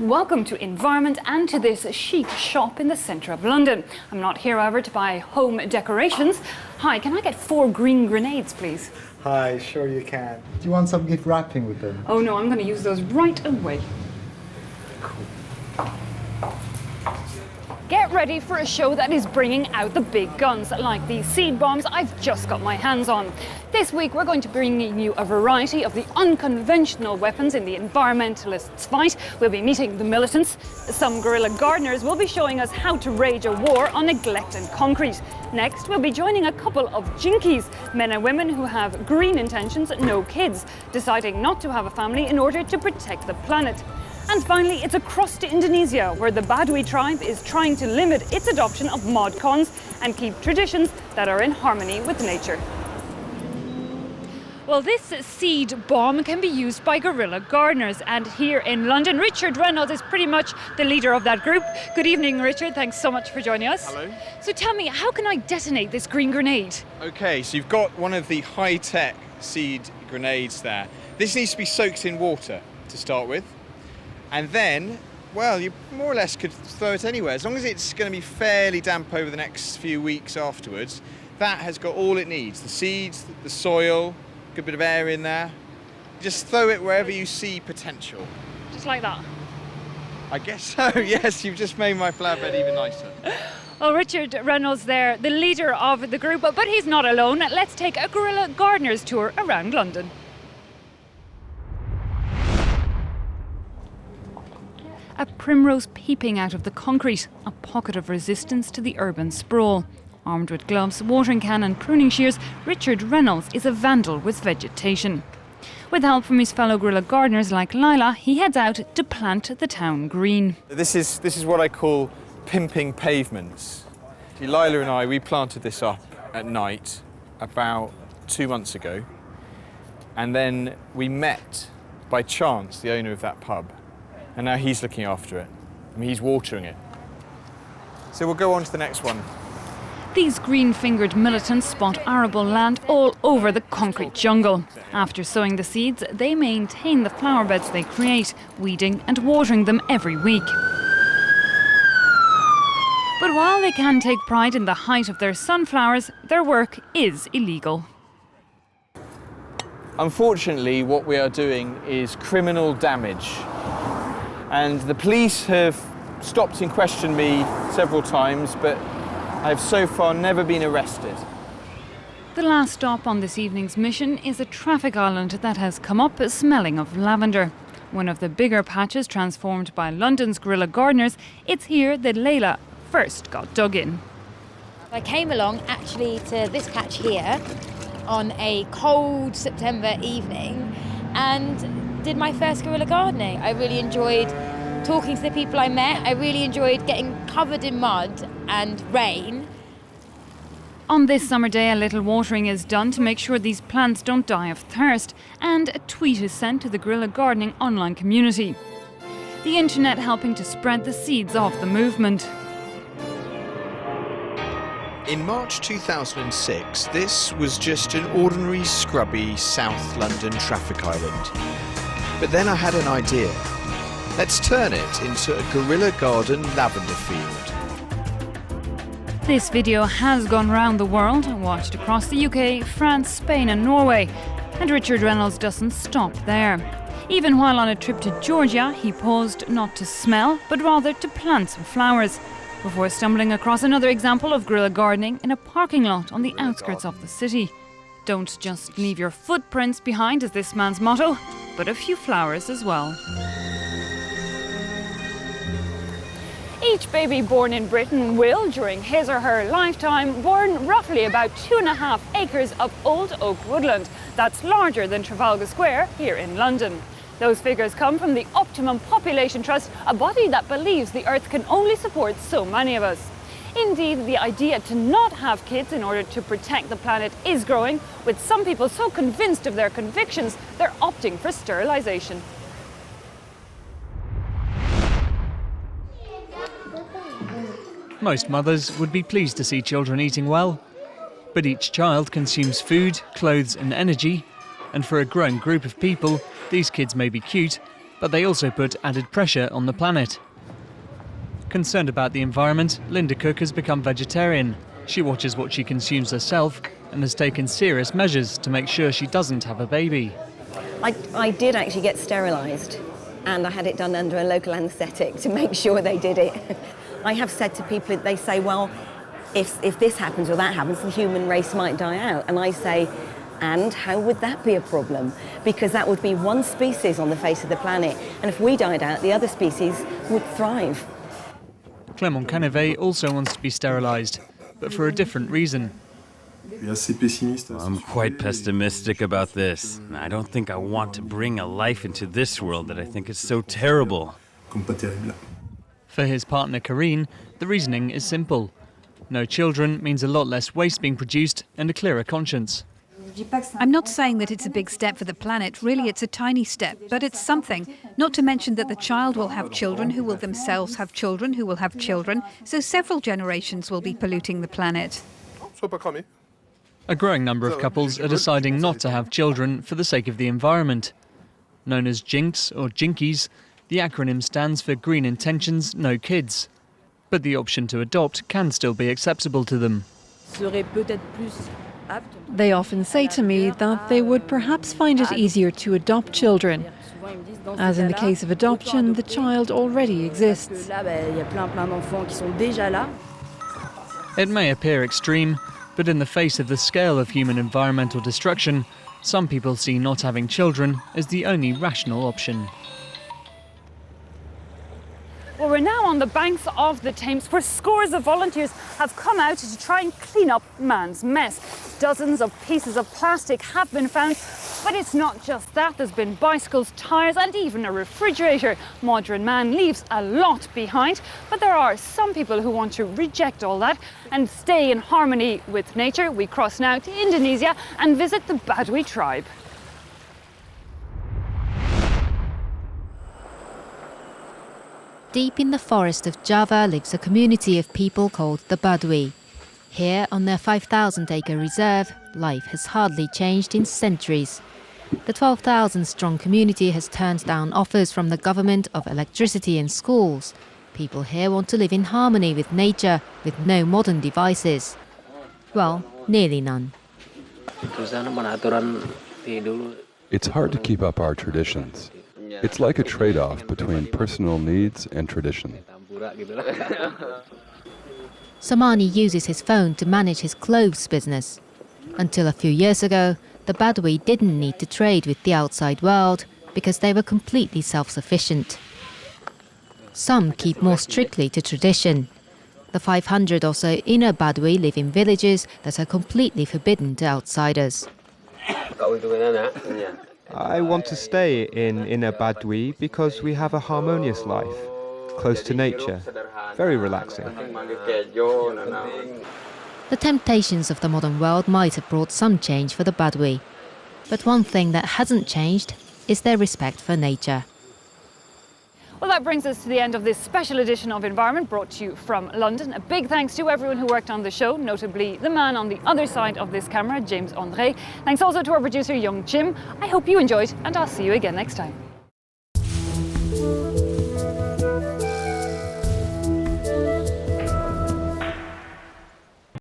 Welcome to Environment and to this chic shop in the centre of London. I'm not here, however, to buy home decorations. Hi, can I get 4 green grenades, please? Hi, sure you can. Do you want some gift wrapping with them? Oh no, I'm going to use those right away. Cool. Get ready for a show that is bringing out the big guns, like these seed bombs I've just got my hands on. This week we're going to bring you a variety of the unconventional weapons in the environmentalists' fight. We'll be meeting the militants. Some guerrilla gardeners will be showing us how to wage a war on neglect and concrete. Next, we'll be joining a couple of jinkies, men and women who have green intentions, no kids, deciding not to have a family in order to protect the planet. And finally, it's across to Indonesia, where the Badwi tribe is trying to limit its adoption of mod cons and keep traditions that are in harmony with nature. Well, this seed bomb can be used by guerrilla gardeners, and here in London, Richard Reynolds is pretty much the leader of that group. Good evening, Richard. Thanks so much for joining us. Hello. So tell me, how can I detonate this green grenade? Okay, so you've got one of the high-tech seed grenades there. This needs to be soaked in water to start with. And then, well, you more or less could throw it anywhere. As long as it's going to be fairly damp over the next few weeks afterwards, that has got all it needs. The seeds, the soil, a good bit of air in there. Just throw it wherever you see potential. Just like that? I guess so, yes. You've just made my flower bed even nicer. Well, Richard Reynolds there, the leader of the group, but he's not alone. Let's take a guerrilla gardener's tour around London. A primrose peeping out of the concrete, a pocket of resistance to the urban sprawl. Armed with gloves, watering can and pruning shears, Richard Reynolds is a vandal with vegetation. With help from his fellow guerrilla gardeners like Lila, he heads out to plant the town green. This is what I call pimping pavements. Lila and I, we planted this up at night about 2 months ago. And then we met, by chance, the owner of that pub. And now he's looking after it. I mean, he's watering it. So we'll go on to the next one. These green-fingered militants spot arable land all over the concrete jungle. After sowing the seeds, they maintain the flower beds they create, weeding and watering them every week. But while they can take pride in the height of their sunflowers, their work is illegal. Unfortunately, what we are doing is criminal damage. And the police have stopped and questioned me several times, but I've so far never been arrested. The last stop on this evening's mission is a traffic island that has come up smelling of lavender. One of the bigger patches transformed by London's guerrilla gardeners, it's here that Layla first got dug in. I came along actually to this patch here on a cold September evening and did my first guerrilla gardening. I really enjoyed talking to the people I met. I really enjoyed getting covered in mud and rain. On this summer day, a little watering is done to make sure these plants don't die of thirst, and a tweet is sent to the guerrilla gardening online community. The internet helping to spread the seeds of the movement. In March 2006, this was just an ordinary scrubby South London traffic island. But then I had an idea. Let's turn it into a guerrilla garden lavender field. This video has gone round the world, watched across the UK, France, Spain and Norway. And Richard Reynolds doesn't stop there. Even while on a trip to Georgia, he paused not to smell, but rather to plant some flowers, before stumbling across another example of guerrilla gardening in a parking lot on the outskirts of the city. Don't just leave your footprints behind, is this man's motto, but a few flowers as well. Each baby born in Britain will, during his or her lifetime, born roughly about 2.5 acres of old oak woodland. That's larger than Trafalgar Square here in London. Those figures come from the Optimum Population Trust, a body that believes the Earth can only support so many of us. Indeed, the idea to not have kids in order to protect the planet is growing, with some people so convinced of their convictions they're opting for sterilisation. Most mothers would be pleased to see children eating well, but each child consumes food, clothes and energy, and for a growing group of people, these kids may be cute, but they also put added pressure on the planet. Concerned about the environment, Linda Cook has become vegetarian. She watches what she consumes herself and has taken serious measures to make sure she doesn't have a baby. I did actually get sterilised, and I had it done under a local anaesthetic to make sure they did it. I have said to people, they say, well, if this happens or that happens, the human race might die out. And I say, and how would that be a problem? Because that would be one species on the face of the planet, and if we died out, the other species would thrive. Clement Canevet also wants to be sterilised, but for a different reason. I'm quite pessimistic about this. I don't think I want to bring a life into this world that I think is so terrible. For his partner Karine, the reasoning is simple. No children means a lot less waste being produced and a clearer conscience. I'm not saying that it's a big step for the planet. Really, it's a tiny step, but it's something. Not to mention that the child will have children who will themselves have children who will have children, so several generations will be polluting the planet. A growing number of couples are deciding not to have children for the sake of the environment. Known as GINKs or jinkies, the acronym stands for Green Intentions, No Kids. But the option to adopt can still be acceptable to them. They often say to me that they would perhaps find it easier to adopt children. As in the case of adoption, the child already exists. It may appear extreme, but in the face of the scale of human environmental destruction, some people see not having children as the only rational option. Well, we're now on the banks of the Thames, where scores of volunteers have come out to try and clean up man's mess. Dozens of pieces of plastic have been found, but it's not just that. There's been bicycles, tyres and even a refrigerator. Modern man leaves a lot behind, but there are some people who want to reject all that and stay in harmony with nature. We cross now to Indonesia and visit the Badwi tribe. Deep in the forest of Java lives a community of people called the Badwi. Here, on their 5,000-acre reserve, life has hardly changed in centuries. The 12,000-strong community has turned down offers from the government of electricity and schools. People here want to live in harmony with nature, with no modern devices. Well, nearly none. It's hard to keep up our traditions. It's like a trade-off between personal needs and tradition. Samani uses his phone to manage his clothes business. Until a few years ago, the Badwi didn't need to trade with the outside world because they were completely self-sufficient. Some keep more strictly to tradition. The 500 or so inner Badwi live in villages that are completely forbidden to outsiders. I want to stay in Inner Badwi because we have a harmonious life, close to nature, very relaxing. The temptations of the modern world might have brought some change for the Badwi. But one thing that hasn't changed is their respect for nature. Well, that brings us to the end of this special edition of Environment, brought to you from London. A big thanks to everyone who worked on the show, notably the man on the other side of this camera, James André. Thanks also to our producer, Young Jim. I hope you enjoyed, and I'll see you again next time.